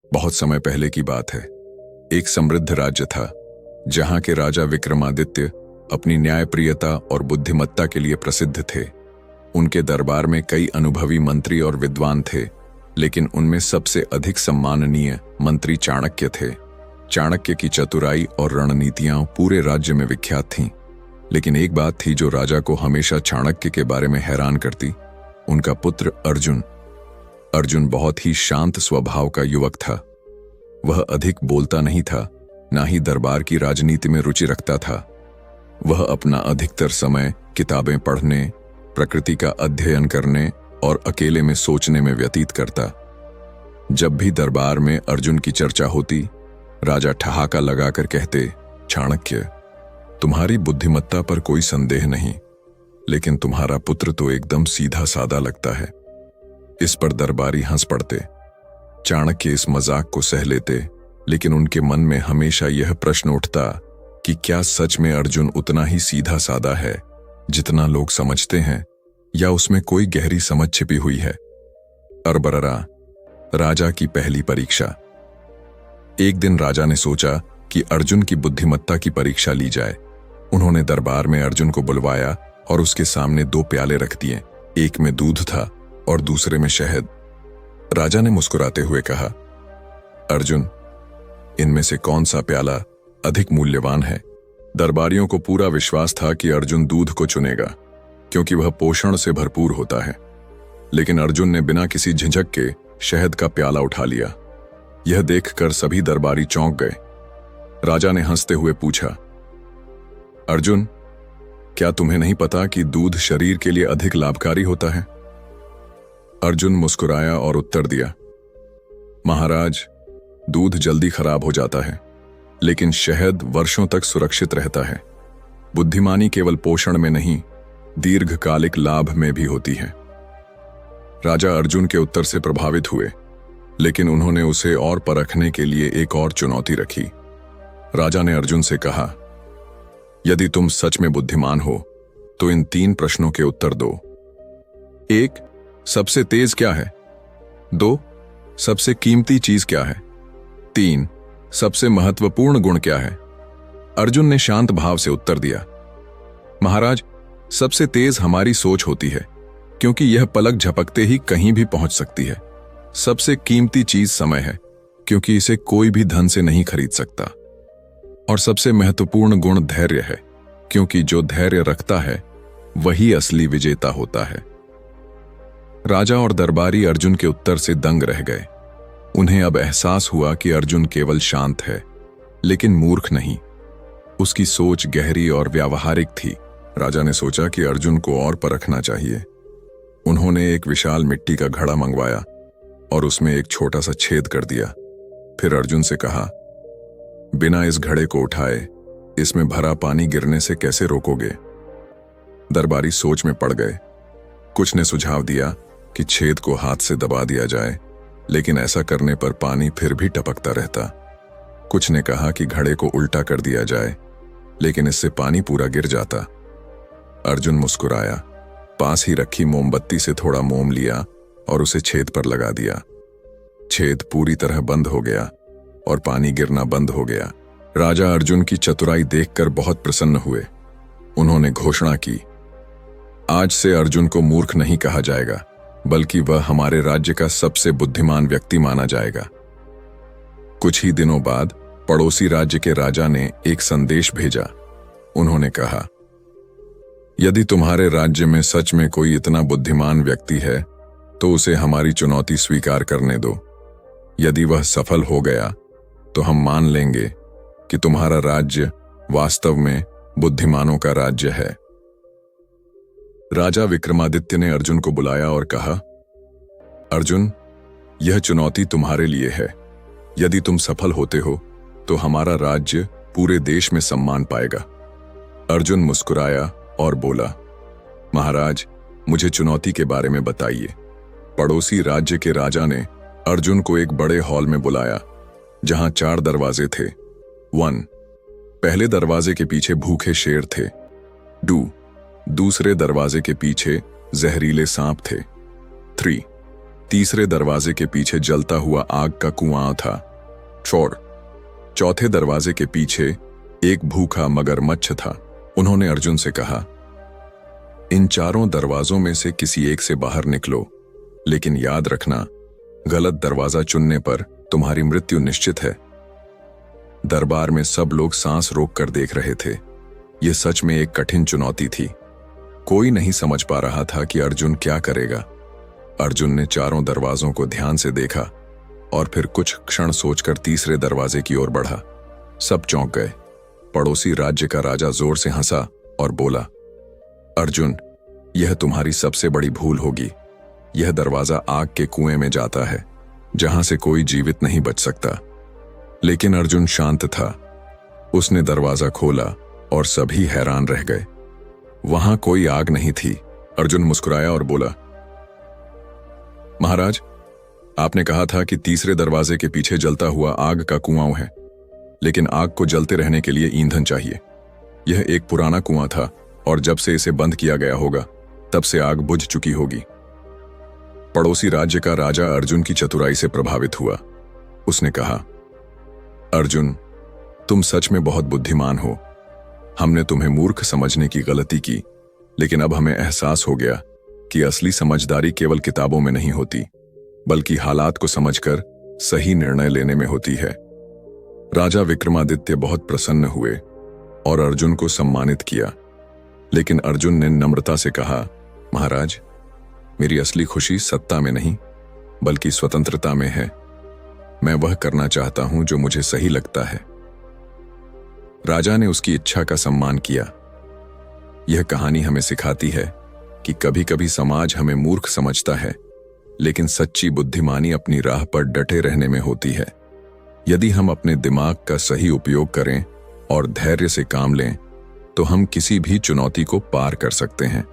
बहुत समय पहले की बात है। एक समृद्ध राज्य था जहां के राजा विक्रमादित्य अपनी न्यायप्रियता और बुद्धिमत्ता के लिए प्रसिद्ध थे। उनके दरबार में कई अनुभवी मंत्री और विद्वान थे, लेकिन उनमें सबसे अधिक सम्माननीय मंत्री चाणक्य थे। चाणक्य की चतुराई और रणनीतियां पूरे राज्य में विख्यात थीं। लेकिन एक बात थी जो राजा को हमेशा चाणक्य के बारे में हैरान करती। उनका पुत्र अर्जुन। अर्जुन बहुत ही शांत स्वभाव का युवक था। वह अधिक बोलता नहीं था, ना ही दरबार की राजनीति में रुचि रखता था। वह अपना अधिकतर समय किताबें पढ़ने, प्रकृति का अध्ययन करने और अकेले में सोचने में व्यतीत करता। जब भी दरबार में अर्जुन की चर्चा होती, राजा ठहाका लगाकर कहते, चाणक्य, तुम्हारी बुद्धिमत्ता पर कोई संदेह नहीं, लेकिन तुम्हारा पुत्र तो एकदम सीधा सादा लगता है। इस पर दरबारी हंस पड़ते। चाणक्य इस मजाक को सह लेते, लेकिन उनके मन में हमेशा यह प्रश्न उठता कि क्या सच में अर्जुन उतना ही सीधा सादा है जितना लोग समझते हैं, या उसमें कोई गहरी समझ छिपी हुई है। अरबररा, राजा की पहली परीक्षा। एक दिन राजा ने सोचा कि अर्जुन की बुद्धिमत्ता की परीक्षा ली जाए। उन्होंने दरबार में अर्जुन को बुलवाया और उसके सामने 2 प्याले रख दिए। एक में दूध था और दूसरे में शहद। राजा ने मुस्कुराते हुए कहा, अर्जुन, इनमें से कौन सा प्याला अधिक मूल्यवान है? दरबारियों को पूरा विश्वास था कि अर्जुन दूध को चुनेगा, क्योंकि वह पोषण से भरपूर होता है। लेकिन अर्जुन ने बिना किसी झिझक के शहद का प्याला उठा लिया। यह देखकर सभी दरबारी चौंक गए। राजा ने हंसते हुए पूछा, अर्जुन, क्या तुम्हें नहीं पता कि दूध शरीर के लिए अधिक लाभकारी होता है? अर्जुन मुस्कुराया और उत्तर दिया, महाराज, दूध जल्दी खराब हो जाता है, लेकिन शहद वर्षों तक सुरक्षित रहता है। बुद्धिमानी केवल पोषण में नहीं, दीर्घकालिक लाभ में भी होती है। राजा अर्जुन के उत्तर से प्रभावित हुए, लेकिन उन्होंने उसे और परखने के लिए एक और चुनौती रखी। राजा ने अर्जुन से कहा, यदि तुम सच में बुद्धिमान हो तो इन 3 प्रश्नों के उत्तर दो। 1. सबसे तेज क्या है? 2. सबसे कीमती चीज क्या है? 3. सबसे महत्वपूर्ण गुण क्या है? अर्जुन ने शांत भाव से उत्तर दिया, महाराज, सबसे तेज हमारी सोच होती है, क्योंकि यह पलक झपकते ही कहीं भी पहुंच सकती है। सबसे कीमती चीज समय है, क्योंकि इसे कोई भी धन से नहीं खरीद सकता। और सबसे महत्वपूर्ण गुण धैर्य है, क्योंकि जो धैर्य रखता है वही असली विजेता होता है। राजा और दरबारी अर्जुन के उत्तर से दंग रह गए। उन्हें अब एहसास हुआ कि अर्जुन केवल शांत है, लेकिन मूर्ख नहीं। उसकी सोच गहरी और व्यावहारिक थी। राजा ने सोचा कि अर्जुन को और परखना चाहिए। उन्होंने एक विशाल मिट्टी का घड़ा मंगवाया और उसमें एक छोटा सा छेद कर दिया। फिर अर्जुन से कहा, बिना इस घड़े को उठाए इसमें भरा पानी गिरने से कैसे रोकोगे? दरबारी सोच में पड़ गए। कुछ ने सुझाव दिया कि छेद को हाथ से दबा दिया जाए, लेकिन ऐसा करने पर पानी फिर भी टपकता रहता। कुछ ने कहा कि घड़े को उल्टा कर दिया जाए, लेकिन इससे पानी पूरा गिर जाता। अर्जुन मुस्कुराया, पास ही रखी मोमबत्ती से थोड़ा मोम लिया और उसे छेद पर लगा दिया। छेद पूरी तरह बंद हो गया और पानी गिरना बंद हो गया। राजा अर्जुन की चतुराई देखकर बहुत प्रसन्न हुए। उन्होंने घोषणा की, आज से अर्जुन को मूर्ख नहीं कहा जाएगा, बल्कि वह हमारे राज्य का सबसे बुद्धिमान व्यक्ति माना जाएगा। कुछ ही दिनों बाद पड़ोसी राज्य के राजा ने एक संदेश भेजा। उन्होंने कहा, यदि तुम्हारे राज्य में सच में कोई इतना बुद्धिमान व्यक्ति है तो उसे हमारी चुनौती स्वीकार करने दो। यदि वह सफल हो गया तो हम मान लेंगे कि तुम्हारा राज्य वास्तव में बुद्धिमानों का राज्य है। राजा विक्रमादित्य ने अर्जुन को बुलाया और कहा, अर्जुन, यह चुनौती तुम्हारे लिए है। यदि तुम सफल होते हो तो हमारा राज्य पूरे देश में सम्मान पाएगा। अर्जुन मुस्कुराया और बोला, महाराज, मुझे चुनौती के बारे में बताइए। पड़ोसी राज्य के राजा ने अर्जुन को एक बड़े हॉल में बुलाया, जहां 4 दरवाजे थे। 1. पहले दरवाजे के पीछे भूखे शेर थे। 2. दूसरे दरवाजे के पीछे जहरीले सांप थे। 3. तीसरे दरवाजे के पीछे जलता हुआ आग का कुआं था। चौथे दरवाजे के पीछे एक भूखा मगरमच्छ था। उन्होंने अर्जुन से कहा, इन चारों दरवाजों में से किसी एक से बाहर निकलो, लेकिन याद रखना, गलत दरवाजा चुनने पर तुम्हारी मृत्यु निश्चित है। दरबार में सब लोग सांस रोक कर देख रहे थे। यह सच में एक कठिन चुनौती थी। कोई नहीं समझ पा रहा था कि अर्जुन क्या करेगा। अर्जुन ने चारों दरवाजों को ध्यान से देखा और फिर कुछ क्षण सोचकर तीसरे दरवाजे की ओर बढ़ा। सब चौंक गए। पड़ोसी राज्य का राजा जोर से हंसा और बोला, अर्जुन, यह तुम्हारी सबसे बड़ी भूल होगी। यह दरवाजा आग के कुएं में जाता है, जहां से कोई जीवित नहीं बच सकता। लेकिन अर्जुन शांत था। उसने दरवाजा खोला और सभी हैरान रह गए। वहां कोई आग नहीं थी। अर्जुन मुस्कुराया और बोला, महाराज, आपने कहा था कि तीसरे दरवाजे के पीछे जलता हुआ आग का कुआं है, लेकिन आग को जलते रहने के लिए ईंधन चाहिए। यह एक पुराना कुआं था और जब से इसे बंद किया गया होगा, तब से आग बुझ चुकी होगी। पड़ोसी राज्य का राजा अर्जुन की चतुराई से प्रभावित हुआ। उसने कहा, अर्जुन, तुम सच में बहुत बुद्धिमान हो। हमने तुम्हें मूर्ख समझने की गलती की, लेकिन अब हमें एहसास हो गया कि असली समझदारी केवल किताबों में नहीं होती, बल्कि हालात को समझकर सही निर्णय लेने में होती है। राजा विक्रमादित्य बहुत प्रसन्न हुए और अर्जुन को सम्मानित किया। लेकिन अर्जुन ने नम्रता से कहा, महाराज, मेरी असली खुशी सत्ता में नहीं, बल्कि स्वतंत्रता में है। मैं वह करना चाहता हूं जो मुझे सही लगता है। राजा ने उसकी इच्छा का सम्मान किया। यह कहानी हमें सिखाती है कि कभी कभी समाज हमें मूर्ख समझता है, लेकिन सच्ची बुद्धिमानी अपनी राह पर डटे रहने में होती है। यदि हम अपने दिमाग का सही उपयोग करें और धैर्य से काम लें, तो हम किसी भी चुनौती को पार कर सकते हैं।